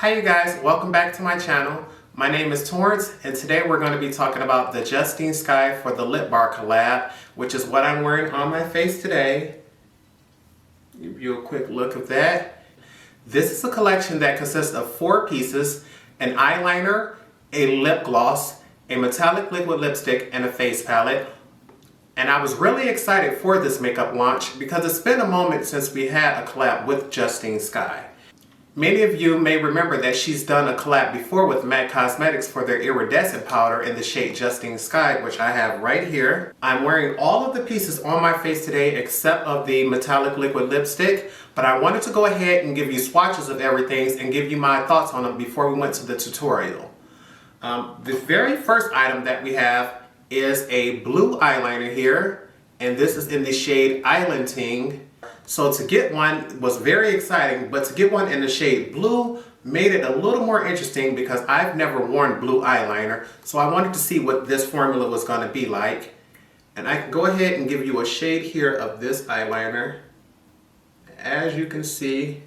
Hi you guys, welcome back to my channel. My name is Torrence and today we're going to be talking about the Justine Skye for the Lip Bar collab, which is what I'm wearing on my face today. Give you a quick look of that. This is a collection that consists of 4 pieces: an eyeliner, a lip gloss, a metallic liquid lipstick, and a face palette. And I was really excited for this makeup launch because it's been a moment since we had a collab with Justine Skye. Many of you may remember that she's done a collab before with MAC Cosmetics for their iridescent powder in the shade Justine Skye, which I have right here. I'm wearing all of the pieces on my face today except of the metallic liquid lipstick, but I wanted to go ahead and give you swatches of everything and give you my thoughts on them before we went to the tutorial. The very first item that we have is a blue eyeliner here, and this is in the shade Eyeliner. So to get one was very exciting, but to get one in the shade blue made it a little more interesting because I've never worn blue eyeliner. So I wanted to see what this formula was going to be like. And I can go ahead and give you a shade here of this eyeliner. As you can see,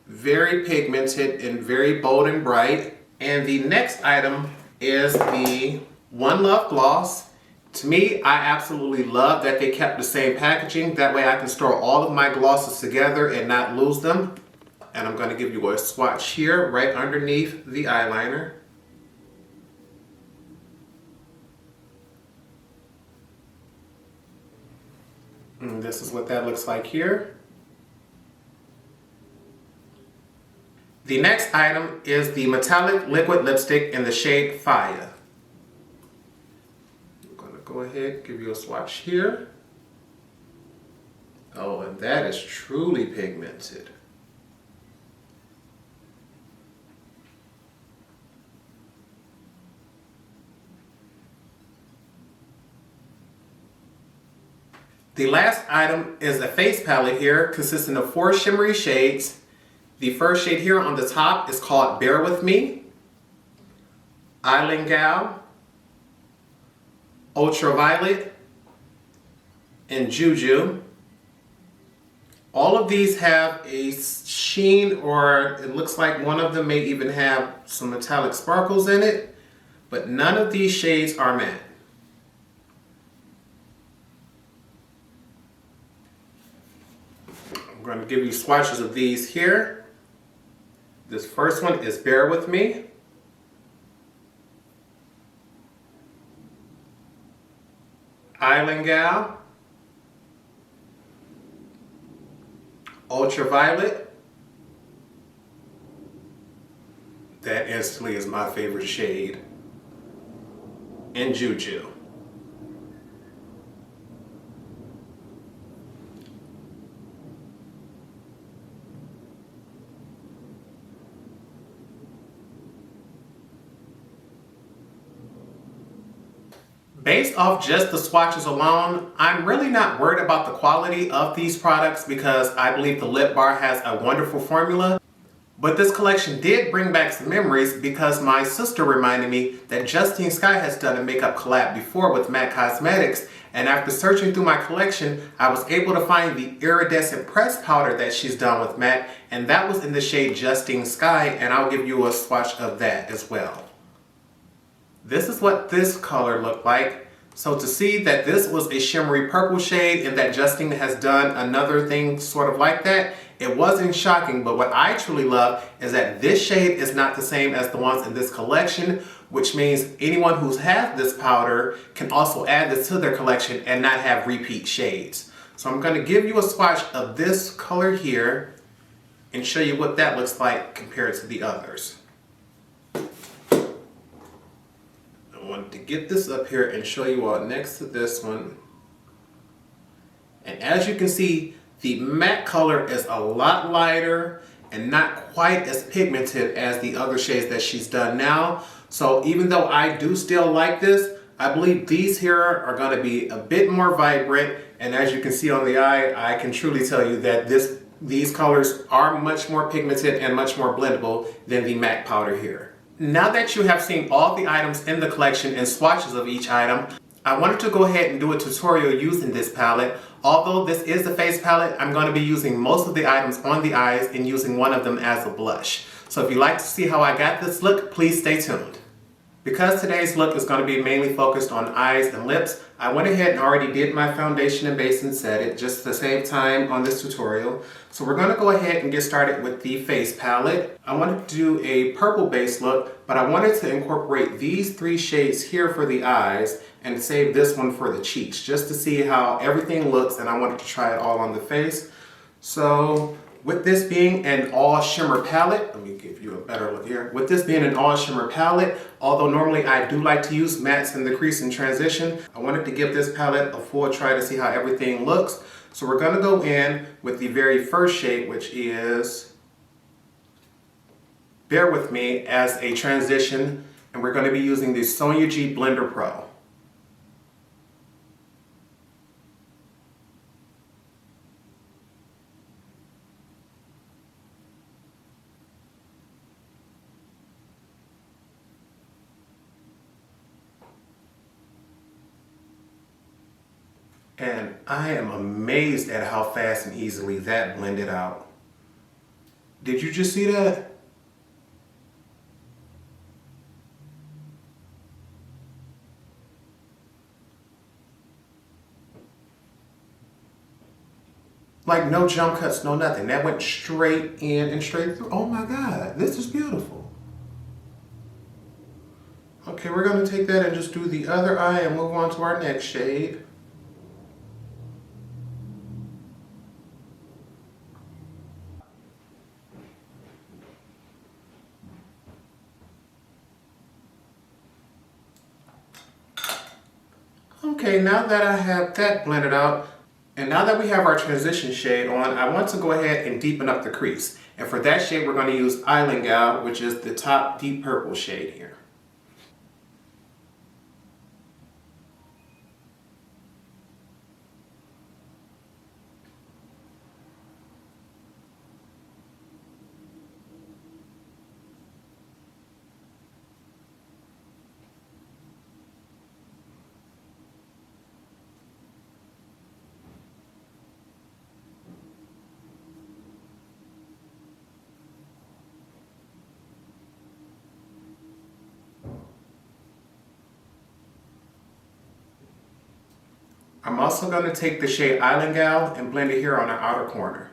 very pigmented and very bold and bright. And the next item is the One Love Gloss. To me, I absolutely love that they kept the same packaging. That way I can store all of my glosses together and not lose them. And I'm going to give you a swatch here right underneath the eyeliner. And this is what that looks like here. The next item is the metallic liquid lipstick in the shade Fire. Go ahead, give you a swatch here. Oh, and that is truly pigmented. The last item is a face palette here consisting of 4 shimmery shades. The first shade here on the top is called Bear With Me, Gyal, Ultraviolet, and Juju. All of these have a sheen, or it looks like one of them may even have some metallic sparkles in it, but none of these shades are matte. I'm going to give you swatches of these here. This first one is Bear With Me. Gyal, Ultraviolet. That instantly is my favorite shade. And Juju. Based off just the swatches alone, I'm really not worried about the quality of these products because I believe the Lip Bar has a wonderful formula. But this collection did bring back some memories because my sister reminded me that Justine Skye has done a makeup collab before with MAC Cosmetics, and after searching through my collection, I was able to find the iridescent pressed powder that she's done with MAC, and that was in the shade Justine Skye, and I'll give you a swatch of that as well. This is what this color looked like. So to see that this was a shimmery purple shade and that Justine has done another thing sort of like that, it wasn't shocking, but what I truly love is that this shade is not the same as the ones in this collection, which means anyone who's had this powder can also add this to their collection and not have repeat shades. So I'm going to give you a swatch of this color here and show you what that looks like compared to the others. I wanted to get this up here and show you all next to this one. And as you can see, the matte color is a lot lighter and not quite as pigmented as the other shades that she's done now. So even though I do still like this, I believe these here are going to be a bit more vibrant. And as you can see on the eye, I can truly tell you that these colors are much more pigmented and much more blendable than the MAC powder here. Now that you have seen all the items in the collection and swatches of each item, I wanted to go ahead and do a tutorial using this palette. Although this is the face palette, I'm going to be using most of the items on the eyes and using one of them as a blush. So if you'd like to see how I got this look, please stay tuned. Because today's look is going to be mainly focused on eyes and lips, I went ahead and already did my foundation and base and set it just to save time on this tutorial. So we're going to go ahead and get started with the face palette. I wanted to do a purple base look, but I wanted to incorporate these 3 shades here for the eyes and save this one for the cheeks, just to see how everything looks, and I wanted to try it all on the face. So with this being an all shimmer palette, let me give you a better look here. With this being an all shimmer palette, although normally I do like to use mattes in the crease and transition, I wanted to give this palette a full try to see how everything looks. So we're going to go in with the very first shade, which is, bear with me, as a transition, and we're going to be using the Sonia G Blender Pro. And I am amazed at how fast and easily that blended out. Did you just see that? Like no jump cuts, no nothing. That went straight in and straight through. Oh my God, this is beautiful. Okay, we're gonna take that and just do the other eye and move on to our next shade. Okay, now that I have that blended out, and now that we have our transition shade on, I want to go ahead and deepen up the crease. And for that shade, we're going to use Eyeliner, which is the top deep purple shade here. I'm also going to take the shade Gyal and blend it here on the outer corner.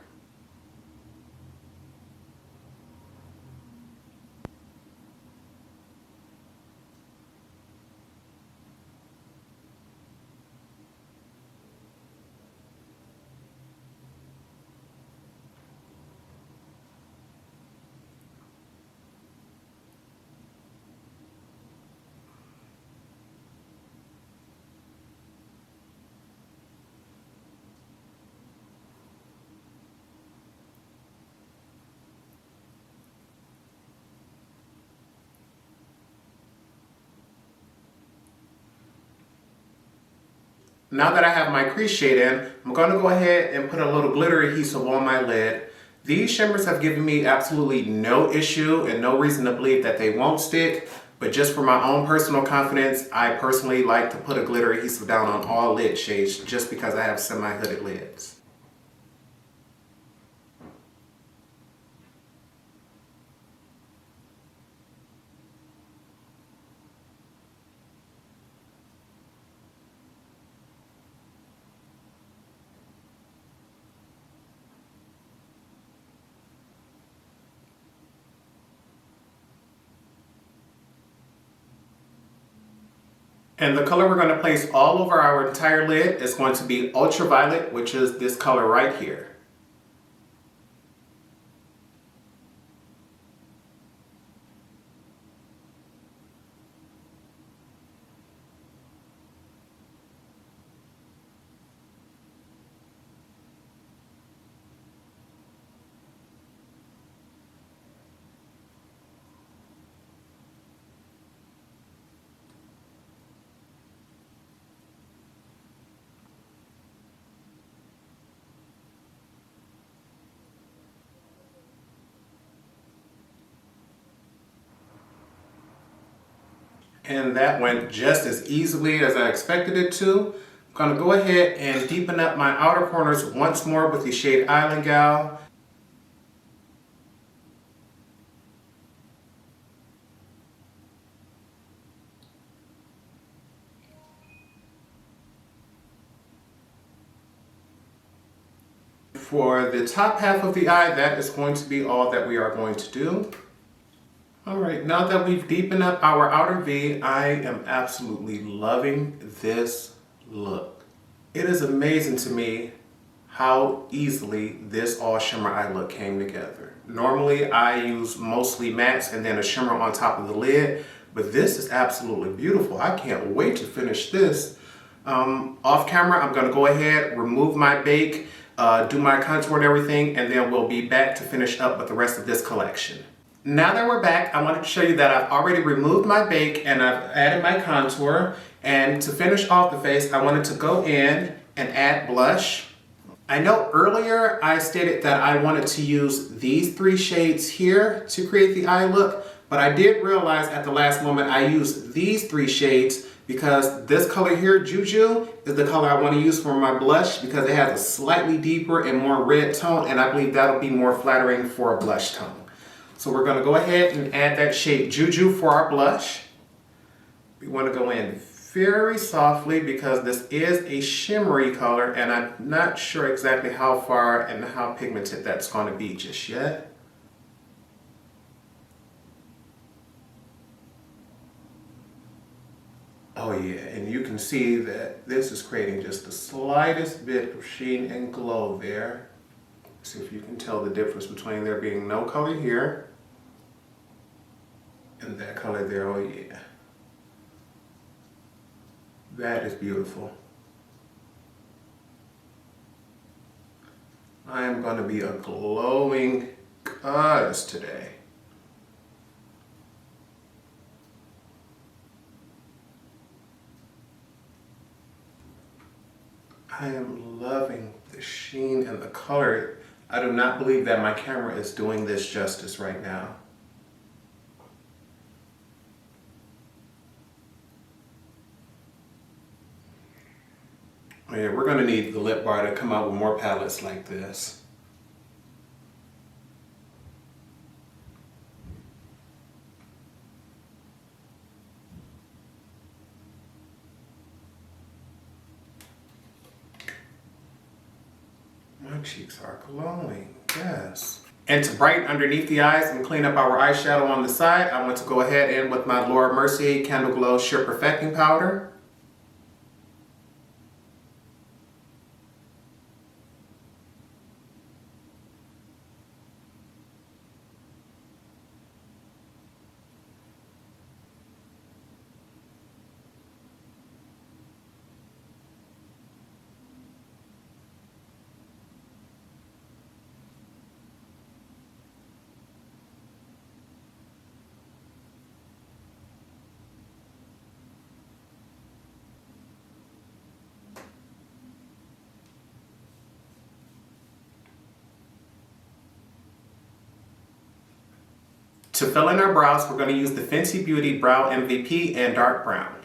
Now that I have my crease shade in, I'm going to go ahead and put a little glitter adhesive on my lid. These shimmers have given me absolutely no issue and no reason to believe that they won't stick, but just for my own personal confidence, I personally like to put a glitter adhesive down on all lid shades just because I have semi-hooded lids. And the color we're going to place all over our entire lid is going to be ultraviolet, which is this color right here. And that went just as easily as I expected it to. I'm going to go ahead and deepen up my outer corners once more with the shade Eyeliner. For the top half of the eye, that is going to be all that we are going to do. All right, now that we've deepened up our outer V, I am absolutely loving this look. It is amazing to me how easily this all shimmer eye look came together. Normally I use mostly mattes and then a shimmer on top of the lid, but this is absolutely beautiful. I can't wait to finish this. Off camera, I'm gonna go ahead, remove my bake, do my contour and everything, and then we'll be back to finish up with the rest of this collection. Now that we're back, I wanted to show you that I've already removed my bake and I've added my contour. And to finish off the face, I wanted to go in and add blush. I know earlier I stated that I wanted to use these 3 shades here to create the eye look, but I did realize at the last moment I used these 3 shades because this color here, Juju, is the color I want to use for my blush because it has a slightly deeper and more red tone, and I believe that'll be more flattering for a blush tone. So we're going to go ahead and add that shade Juju for our blush. We want to go in very softly because this is a shimmery color and I'm not sure exactly how far and how pigmented that's going to be just yet. Oh yeah, and you can see that this is creating just the slightest bit of sheen and glow there. See if you can tell the difference between there being no color here and that color there. Oh yeah. That is beautiful. I am going to be a glowing goddess today. I am loving the sheen and the color. I do not believe that my camera is doing this justice right now. Yeah, we're going to need the lip bar to come out with more palettes like this. My cheeks are glowing, yes. And to brighten underneath the eyes and clean up our eyeshadow on the side, I want to go ahead and with my Laura Mercier Candle Glow Sheer Perfecting Powder. To fill in our brows, we're going to use the Fenty Beauty Brow MVP in dark brown.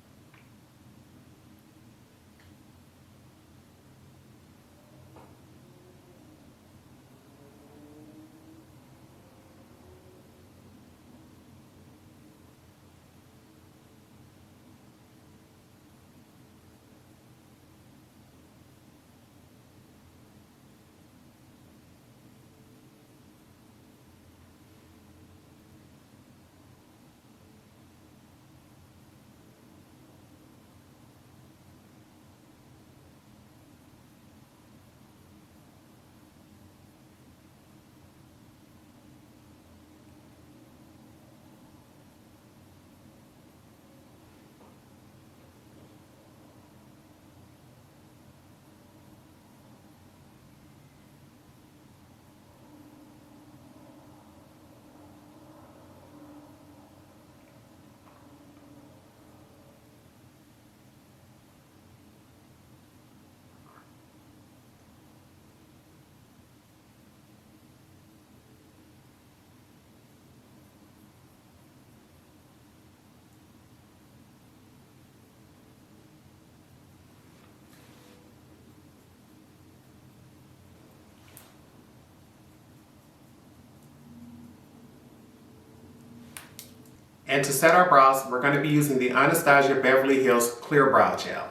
And to set our brows, we're going to be using the Anastasia Beverly Hills Clear Brow Gel.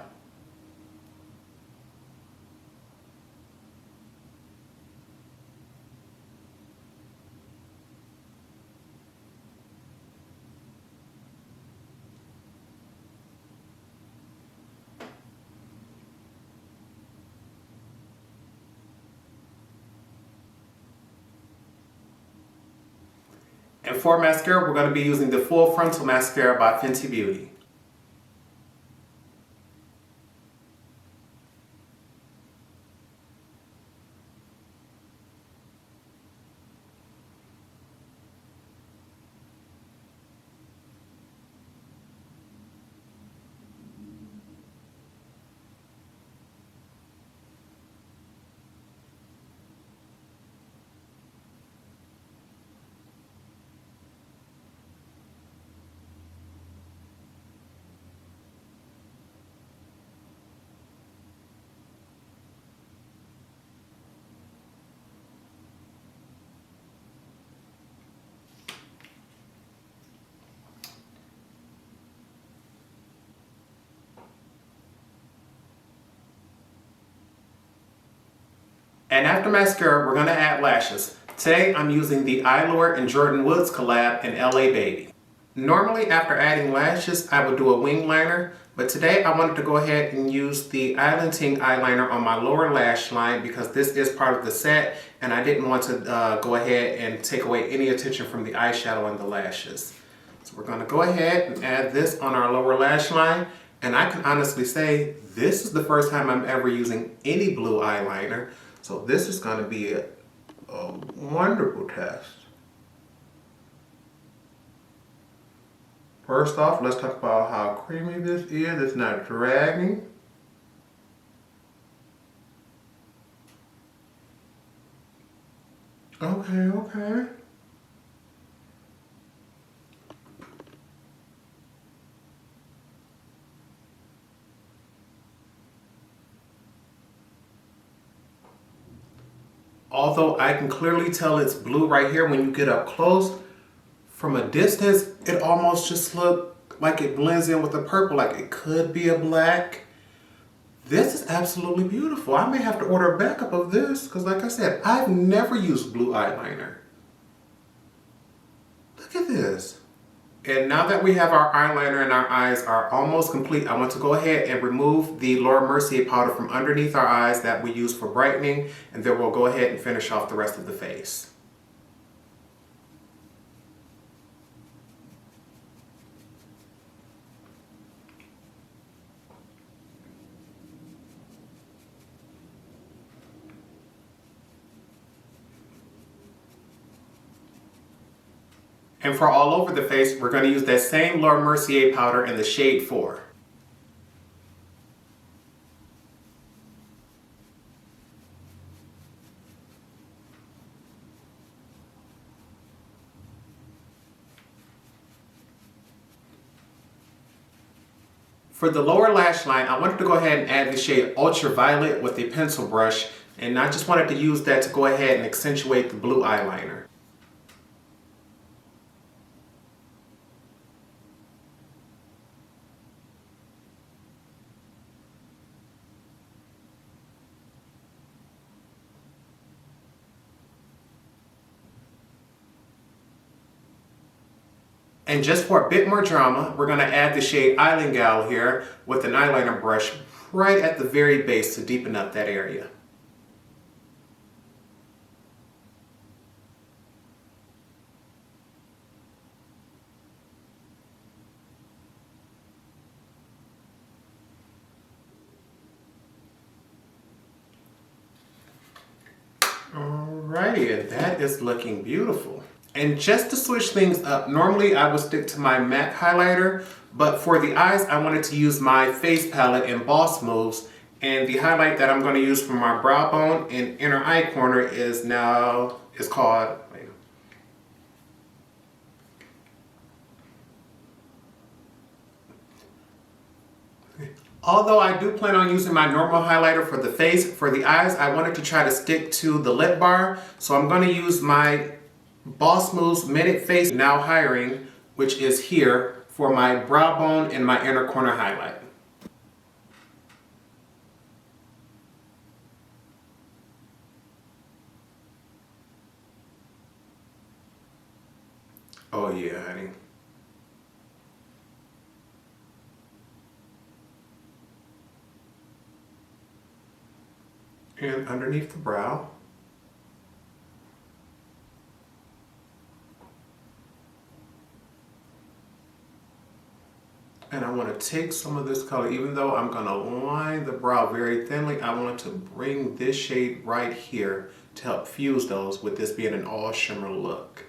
And for mascara, we're going to be using the Full Frontal Mascara by Fenty Beauty. And after mascara, we're going to add lashes. Today, I'm using the Eyeliner and Jordan Woods collab in LA Baby. Normally, after adding lashes, I would do a wing liner, but today I wanted to go ahead and use the Iridescent eyeliner on my lower lash line because this is part of the set, and I didn't want to go ahead and take away any attention from the eyeshadow and the lashes. So we're going to go ahead and add this on our lower lash line, and I can honestly say this is the first time I'm ever using any blue eyeliner. So this is going to be a wonderful test. First off, let's talk about how creamy this is. It's not dragging. Okay. Although I can clearly tell it's blue right here when you get up close, from a distance, it almost just looks like it blends in with the purple, like it could be a black. This is absolutely beautiful. I may have to order a backup of this because like I said, I've never used blue eyeliner. Look at this. And now that we have our eyeliner and our eyes are almost complete, I want to go ahead and remove the Laura Mercier powder from underneath our eyes that we use for brightening, and then we'll go ahead and finish off the rest of the face. And for all over the face, we're going to use that same Laura Mercier powder in the shade 4. For the lower lash line, I wanted to go ahead and add the shade Ultraviolet with a pencil brush, and I just wanted to use that to go ahead and accentuate the blue eyeliner. And just for a bit more drama, we're going to add the shade Gyal here with an eyeliner brush right at the very base to deepen up that area. Alrighty, and that is looking beautiful. And just to switch things up, normally I would stick to my MAC highlighter, but for the eyes I wanted to use my face palette in Boss Moves, and the highlight that I'm going to use for my brow bone and inner eye corner is called, although I do plan on using my normal highlighter for the face, for the eyes I wanted to try to stick to the lip bar, so I'm going to use my Boss Moves Minute Face Now Hiring, which is here, for my brow bone and my inner corner highlight. Oh yeah, honey. And underneath the brow. And I want to take some of this color, even though I'm going to line the brow very thinly, I want to bring this shade right here to help fuse those, with this being an all shimmer look.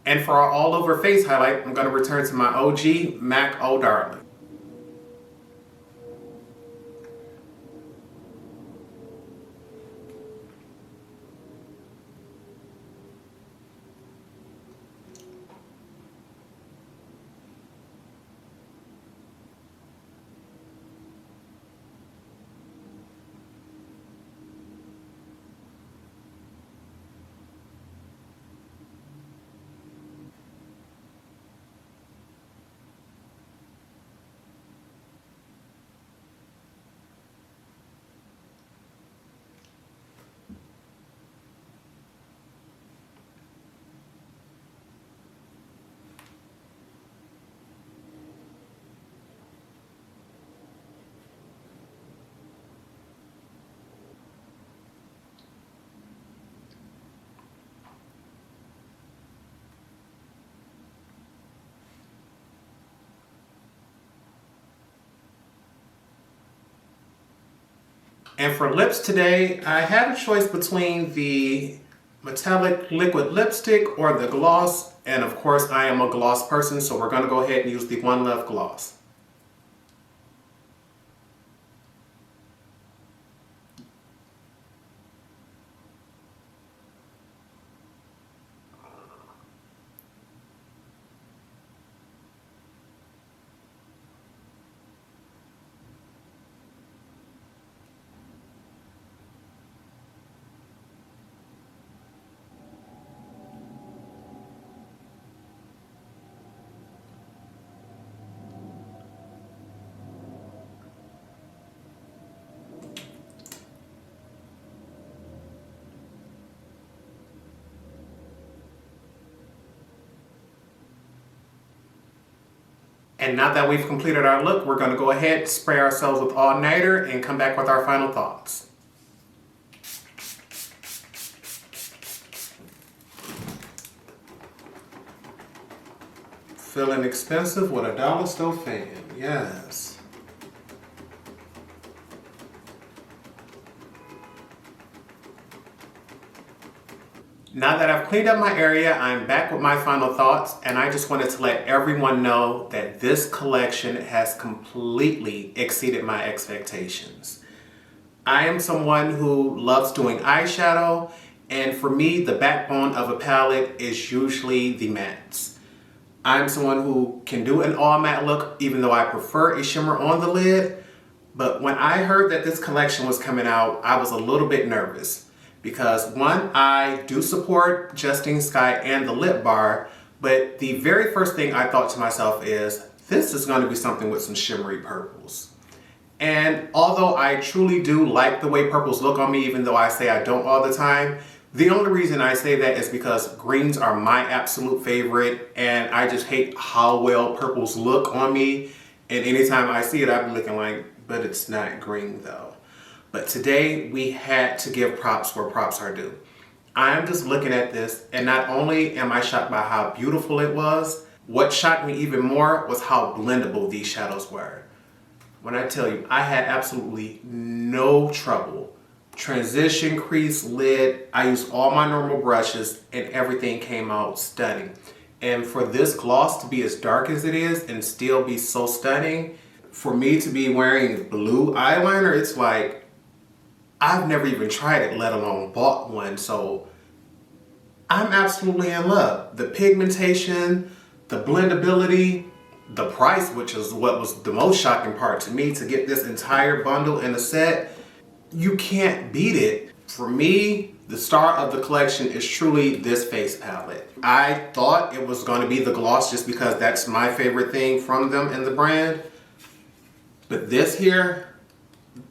And for our all over face highlight, I'm going to return to my OG MAC Oh Darling. And for lips today, I had a choice between the metallic liquid lipstick or the gloss. And of course, I am a gloss person, so we're going to go ahead and use the One Love gloss. And now that we've completed our look, we're going to go ahead, spray ourselves with All Nighter, and come back with our final thoughts. Feeling expensive with a dollar store fan, yes. Now that I've cleaned up my area, I'm back with my final thoughts, and I just wanted to let everyone know that this collection has completely exceeded my expectations. I am someone who loves doing eyeshadow, and for me, the backbone of a palette is usually the mattes. I'm someone who can do an all matte look, even though I prefer a shimmer on the lid, but when I heard that this collection was coming out, I was a little bit nervous. Because one, I do support Justine Skye and the Lip Bar, but the very first thing I thought to myself is, this is going to be something with some shimmery purples. And although I truly do like the way purples look on me, even though I say I don't all the time, the only reason I say that is because greens are my absolute favorite, and I just hate how well purples look on me. And anytime I see it, I've been looking like, but it's not green though. But today we had to give props where props are due. I'm just looking at this, and not only am I shocked by how beautiful it was, what shocked me even more was how blendable these shadows were. When I tell you, I had absolutely no trouble. Transition, crease, lid, I used all my normal brushes, and everything came out stunning. And for this gloss to be as dark as it is and still be so stunning, for me to be wearing blue eyeliner, it's like, I've never even tried it, let alone bought one, so I'm absolutely in love. The pigmentation, the blendability, the price, which is what was the most shocking part to me, to get this entire bundle in a set, you can't beat it. For me, the star of the collection is truly this face palette. I thought it was going to be the gloss just because that's my favorite thing from them and the brand, but this here,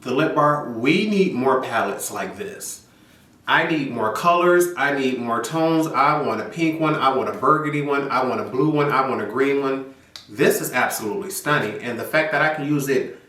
the Lip Bar, we need more palettes like this. I need more colors, I need more tones. I want a pink one, I want a burgundy one, I want a blue one, I want a green one. This is absolutely stunning, and the fact that I can use it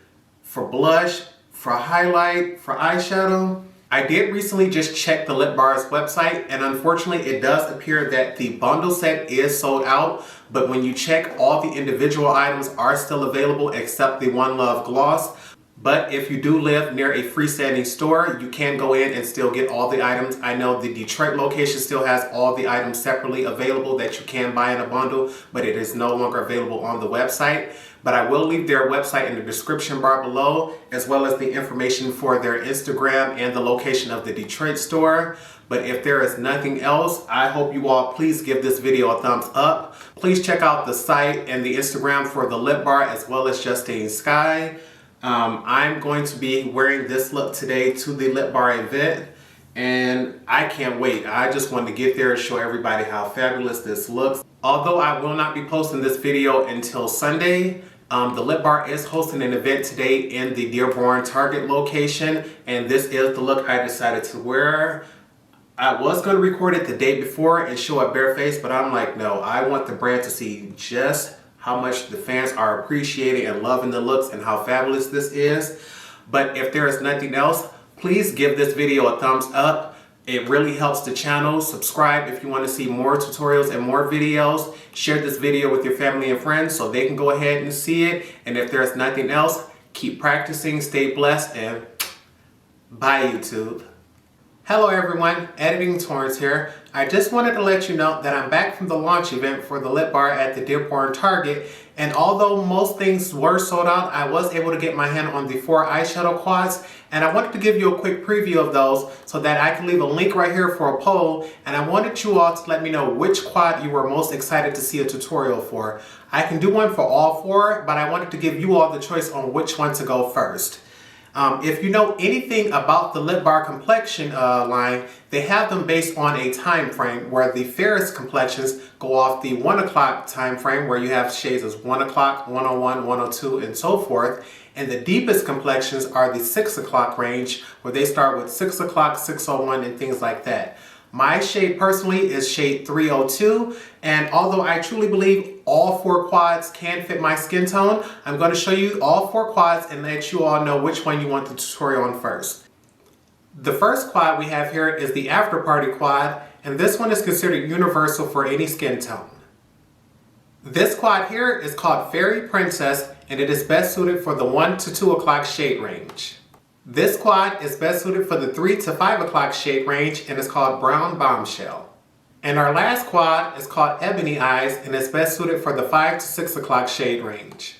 for blush, for highlight, for eyeshadow. I did recently just check the Lip Bar's website, and unfortunately it does appear that the bundle set is sold out, but when you check, all the individual items are still available except the One Love gloss. But if you do live near a freestanding store, you can go in and still get all the items. I know the Detroit location still has all the items separately available that you can buy in a bundle, but it is no longer available on the website. But I will leave their website in the description bar below, as well as the information for their Instagram and the location of the Detroit store. But if there is nothing else, I hope you all please give this video a thumbs up. Please check out the site and the Instagram for the Lip Bar, as well as Justine Skye. I'm going to be wearing this look today to the Lip Bar event, and I can't wait. I just want to get there and show everybody how fabulous this looks. Although I will not be posting this video until Sunday, the Lip Bar is hosting an event today in the Dearborn Target location, and this is the look I decided to wear. I was going to record it the day before and show it barefaced, but I'm like, no, I want the brand to see just how much the fans are appreciating and loving the looks and how fabulous this is. But if there is nothing else, please give this video a thumbs up. It really helps the channel. Subscribe if you want to see more tutorials and more videos. Share this video with your family and friends so they can go ahead and see it. And if there's nothing else, keep practicing, stay blessed, and bye YouTube. Hello everyone, Editing Torrence here. I just wanted to let you know that I'm back from the launch event for the Lip Bar at the Dearborn Target, and although most things were sold out, I was able to get my hand on the 4 eyeshadow quads, and I wanted to give you a quick preview of those so that I can leave a link right here for a poll, and I wanted you all to let me know which quad you were most excited to see a tutorial for. I can do one for all 4, but I wanted to give you all the choice on which one to go first. If you know anything about the Lip Bar complexion line, they have them based on a time frame where the fairest complexions go off the 1 o'clock time frame, where you have shades as 1 o'clock, 101, 102, and so forth. And the deepest complexions are the 6 o'clock range, where they start with 6 o'clock, 601, and things like that. My shade personally is shade 302, and although I truly believe all 4 quads can fit my skin tone, I'm going to show you all 4 quads and let you all know which one you want the tutorial on first. The first quad we have here is the After Party quad, and this one is considered universal for any skin tone. This quad here is called Fairy Princess, and it is best suited for the 1 to 2 o'clock shade range. This quad is best suited for the 3 to 5 o'clock shade range, and is called Brown Bombshell. And our last quad is called Ebony Eyes, and is best suited for the 5 to 6 o'clock shade range.